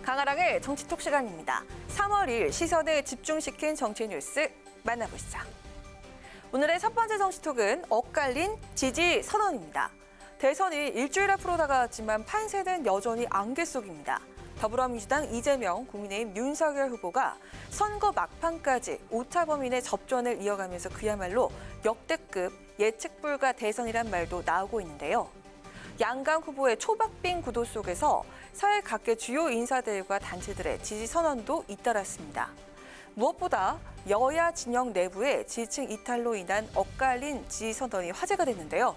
강아랑의 정치톡 시간입니다. 3월 2일 시선을 집중시킨 정치 뉴스 만나보시죠. 오늘의 첫 번째 정치톡은 엇갈린 지지 선언입니다. 대선이 일주일 앞으로 다가왔지만 판세는 여전히 안개 속입니다. 더불어민주당 이재명, 국민의힘 윤석열 후보가 선거 막판까지 오차 범인의 접전을 이어가면서 그야말로 역대급 예측 불가 대선이란 말도 나오고 있는데요. 양강 후보의 초박빙 구도 속에서 사회 각계 주요 인사들과 단체들의 지지 선언도 잇따랐습니다. 무엇보다 여야 진영 내부의 지지층 이탈로 인한 엇갈린 지지 선언이 화제가 됐는데요.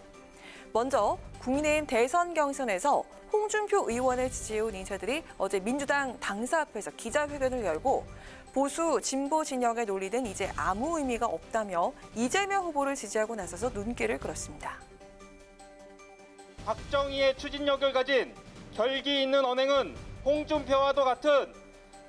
먼저 국민의힘 대선 경선에서 홍준표 의원을 지지해온 인사들이 어제 민주당 당사 앞에서 기자회견을 열고 보수 진보 진영의 논리는 이제 아무 의미가 없다며 이재명 후보를 지지하고 나서서 눈길을 끌었습니다. 박정희의 추진력을 가진 결기 있는 언행은 홍준표와도 같은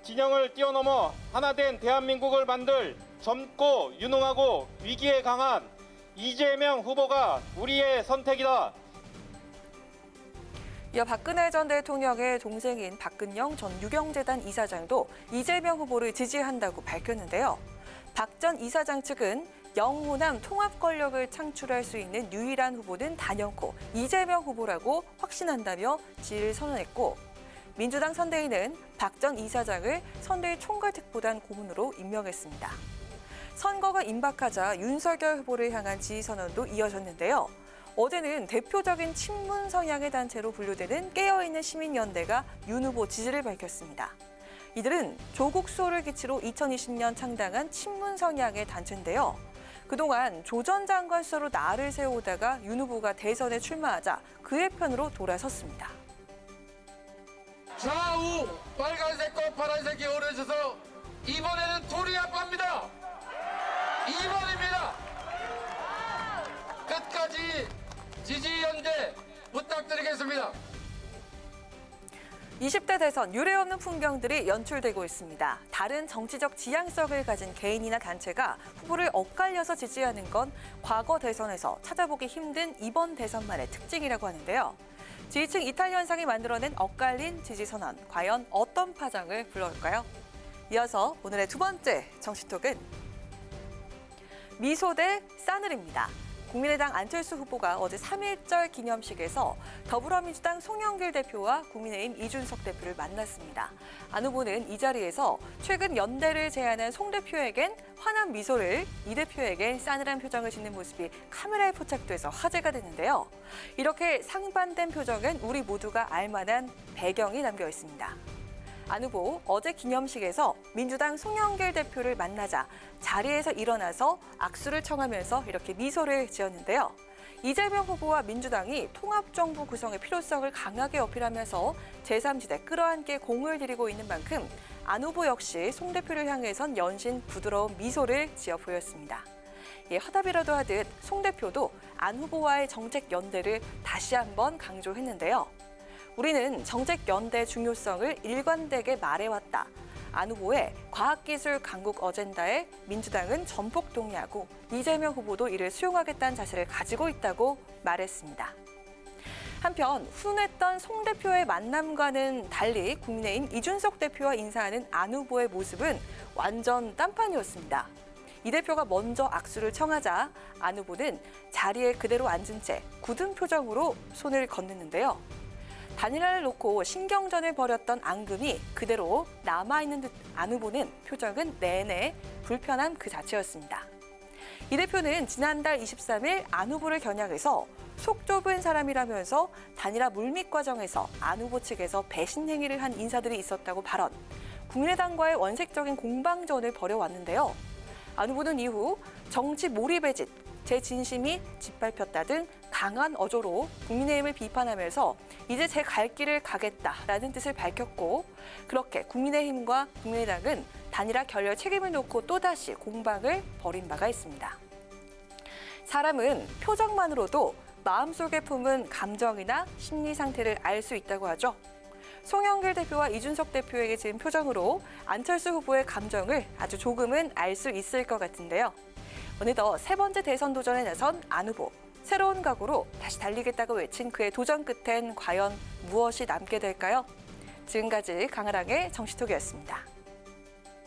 진영을 뛰어넘어 하나된 대한민국을 만들 젊고 유능하고 위기에 강한 이재명 후보가 우리의 선택이다. 이어 박근혜 전 대통령의 동생인 박근영 전 유경재단 이사장도 이재명 후보를 지지한다고 밝혔는데요. 박 전 이사장 측은 영호남 통합 권력을 창출할 수 있는 유일한 후보는 단연코 이재명 후보라고 확신한다며 지지를 선언했고, 민주당 선대위는 박 전 이사장을 선대위 총괄특보단 고문으로 임명했습니다. 선거가 임박하자 윤석열 후보를 향한 지지 선언도 이어졌는데요. 어제는 대표적인 친문 성향의 단체로 분류되는 깨어있는 시민연대가 윤 후보 지지를 밝혔습니다. 이들은 조국 수호를 기치로 2020년 창당한 친문 성향의 단체인데요. 그동안 조 전 장관 수호로 날을 세우다가 윤 후보가 대선에 출마하자 그의 편으로 돌아섰습니다. 좌우 빨간색과 파란색이 어우러져서 이번에는 토리 아빠입니다. 2번입니다. 끝까지 지지연대 부탁드리겠습니다. 20대 대선 유례없는 풍경들이 연출되고 있습니다. 다른 정치적 지향성을 가진 개인이나 단체가 후보를 엇갈려서 지지하는 건 과거 대선에서 찾아보기 힘든 이번 대선만의 특징이라고 하는데요. 지지층 이탈 현상이 만들어낸 엇갈린 지지 선언, 과연 어떤 파장을 불러올까요? 이어서 오늘의 두 번째 정치톡은 미소 대 싸늘입니다. 국민의당 안철수 후보가 어제 3.1절 기념식에서 더불어민주당 송영길 대표와 국민의힘 이준석 대표를 만났습니다. 안 후보는 이 자리에서 최근 연대를 제안한 송 대표에겐 환한 미소를, 이 대표에겐 싸늘한 표정을 짓는 모습이 카메라에 포착돼서 화제가 됐는데요. 이렇게 상반된 표정은 우리 모두가 알만한 배경이 담겨 있습니다. 안 후보 어제 기념식에서 민주당 송영길 대표를 만나자 자리에서 일어나서 악수를 청하면서 이렇게 미소를 지었는데요. 이재명 후보와 민주당이 통합정부 구성의 필요성을 강하게 어필하면서 제3지대 끌어안기에 공을 들이고 있는 만큼 안 후보 역시 송 대표를 향해선 연신 부드러운 미소를 지어 보였습니다. 허답이라도 하듯 송 대표도 안 후보와의 정책 연대를 다시 한번 강조했는데요. 우리는 정책 연대 중요성을 일관되게 말해왔다. 안 후보의 과학기술 강국 어젠다에 민주당은 전폭 동의하고 이재명 후보도 이를 수용하겠다는 자세를 가지고 있다고 말했습니다. 한편 훈훈했던 송 대표의 만남과는 달리 국민의힘 이준석 대표와 인사하는 안 후보의 모습은 완전 딴판이었습니다. 이 대표가 먼저 악수를 청하자 안 후보는 자리에 그대로 앉은 채 굳은 표정으로 손을 건넸는데요. 단일화를 놓고 신경전을 벌였던 앙금이 그대로 남아있는 듯 안 후보는 표정은 내내 불편함 그 자체였습니다. 이 대표는 지난달 23일 안 후보를 겨냥해서 속 좁은 사람이라면서 단일화 물밑 과정에서 안 후보 측에서 배신 행위를 한 인사들이 있었다고 발언, 국민의당과의 원색적인 공방전을 벌여왔는데요. 안 후보는 이후 정치 몰입의 짓, 제 진심이 짓밟혔다 등 강한 어조로 국민의힘을 비판하면서 이제 제 갈 길을 가겠다라는 뜻을 밝혔고, 그렇게 국민의힘과 국민의당은 단일화 결렬 책임을 놓고 또다시 공방을 벌인 바가 있습니다. 사람은 표정만으로도 마음속에 품은 감정이나 심리 상태를 알 수 있다고 하죠. 송영길 대표와 이준석 대표에게 지은 표정으로 안철수 후보의 감정을 아주 조금은 알 수 있을 것 같은데요. 어느덧 세 번째 대선 도전에 나선 안 후보. 새로운 각오로 다시 달리겠다고 외친 그의 도전 끝엔 과연 무엇이 남게 될까요? 지금까지 강아랑의 정치톡이었습니다.